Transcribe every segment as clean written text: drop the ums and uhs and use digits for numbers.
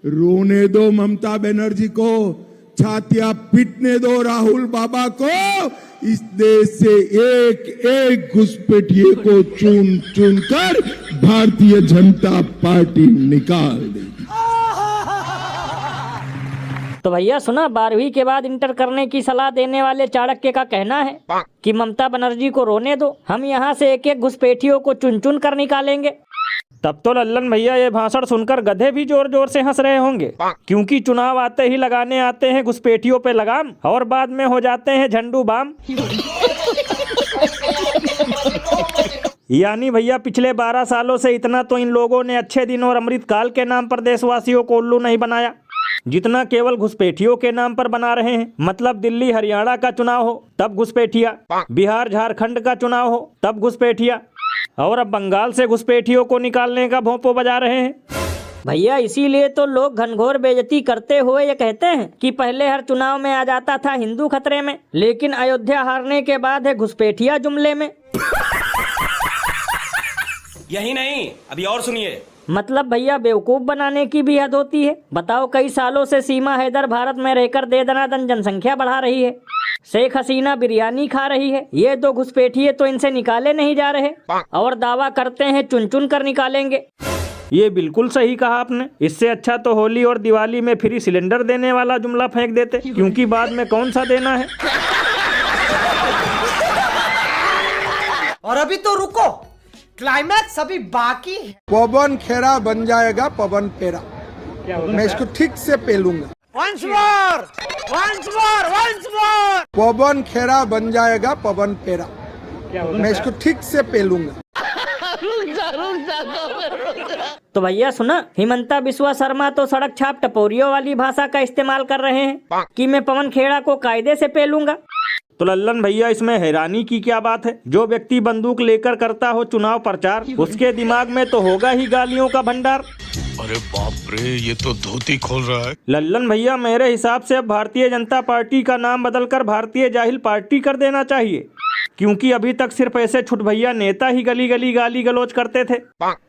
रोने दो ममता बनर्जी को, छातियां पीटने दो राहुल बाबा को। इस देश से एक एक घुसपैठिए को चुन चुन कर भारतीय जनता पार्टी निकाल देगी। तो भैया सुना, 12वीं के बाद इंटर करने की सलाह देने वाले चाणक्य का कहना है कि ममता बनर्जी को रोने दो, हम यहाँ से एक एक घुसपैठियों को चुन चुन कर निकालेंगे। तब तो लल्लन भैया ये भाषण सुनकर गधे भी जोर जोर से हंस रहे होंगे, क्योंकि चुनाव आते ही लगाने आते हैं घुसपैठियों पे लगाम और बाद में हो जाते हैं झंडू बाम। यानी भैया पिछले 12 सालों से इतना तो इन लोगों ने अच्छे दिन और अमृतकाल के नाम पर देशवासियों को उल्लू नहीं बनाया, जितना केवल घुसपैठियों के नाम पर बना रहे हैं। मतलब दिल्ली हरियाणा का चुनाव हो तब घुसपैठिया, बिहार झारखंड का चुनाव हो तब घुसपैठिया, और अब बंगाल से घुसपैठियों को निकालने का भोंपो बजा रहे हैं। भैया इसीलिए तो लोग घनघोर बेइज्जती करते हुए ये कहते हैं कि पहले हर चुनाव में आ जाता था हिंदू खतरे में, लेकिन अयोध्या हारने के बाद है घुसपैठिया जुमले में। यही नहीं, अभी और सुनिए। मतलब भैया बेवकूफ बनाने की भी हद होती है। बताओ, कई सालों से सीमा हैदर भारत में रहकर दे दनादन जनसंख्या बढ़ा रही है, शेख हसीना बिरयानी खा रही है, ये दो घुसपैठिए तो इनसे निकाले नहीं जा रहे और दावा करते हैं चुन चुन कर निकालेंगे। ये बिल्कुल सही कहा आपने। इससे अच्छा तो होली और दिवाली में फ्री सिलेंडर देने वाला जुमला फेंक देते, क्योंकि बाद में कौन सा देना है। और अभी तो रुको, क्लाइमैक्स अभी बाकी है। पवन खेरा बन जाएगा पवन फेरा, मैं इसको ठीक से पेलूंगा। Once more! Once more! Once more! पवन खेरा बन जाएगा पवन फेरा, मैं इसको ठीक से पेलूंगा। तो भैया सुना, हिमंता बिस्वा शर्मा तो सड़क छाप टपोरियों वाली भाषा का इस्तेमाल कर रहे हैं कि मैं पवन खेड़ा को कायदे से पेलूंगा। तो लल्लन भैया इसमें हैरानी की क्या बात है। जो व्यक्ति बंदूक लेकर करता हो चुनाव प्रचार, उसके दिमाग में तो होगा ही गालियों का भंडार। अरे बाप रे, ये तो धोती खोल रहा है। लल्लन भैया मेरे हिसाब से अब भारतीय जनता पार्टी का नाम बदलकर भारतीय जाहिल पार्टी कर देना चाहिए, क्योंकि अभी तक सिर्फ ऐसे छुट भैया नेता ही गली गली गाली गलौज करते थे,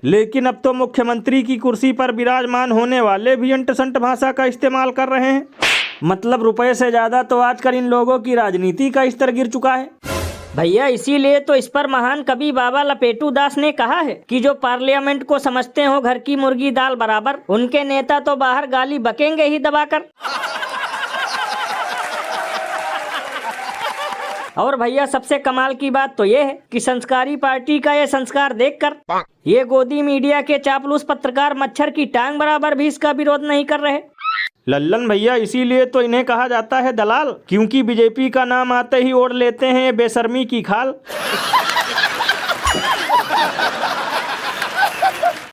लेकिन अब तो मुख्यमंत्री की कुर्सी पर विराजमान होने वाले भी अंटसंट भाषा का इस्तेमाल कर रहे हैं। मतलब रुपए से ज्यादा तो आजकल इन लोगों की राजनीति का स्तर गिर चुका है। भैया इसीलिए तो इस पर महान कवि बाबा लपेटू दास ने कहा है कि जो पार्लियामेंट को समझते हो घर की मुर्गी दाल बराबर, उनके नेता तो बाहर गाली बकेंगे ही दबाकर। और भैया सबसे कमाल की बात तो ये है कि संस्कारी पार्टी का ये संस्कार देखकर ये गोदी मीडिया के चापलूस पत्रकार मच्छर की टांग बराबर भी इसका विरोध नहीं कर रहे। लल्लन भैया इसीलिए तो इन्हें कहा जाता है दलाल, क्योंकि बीजेपी का नाम आते ही ओढ़ लेते हैं बेशर्मी की खाल।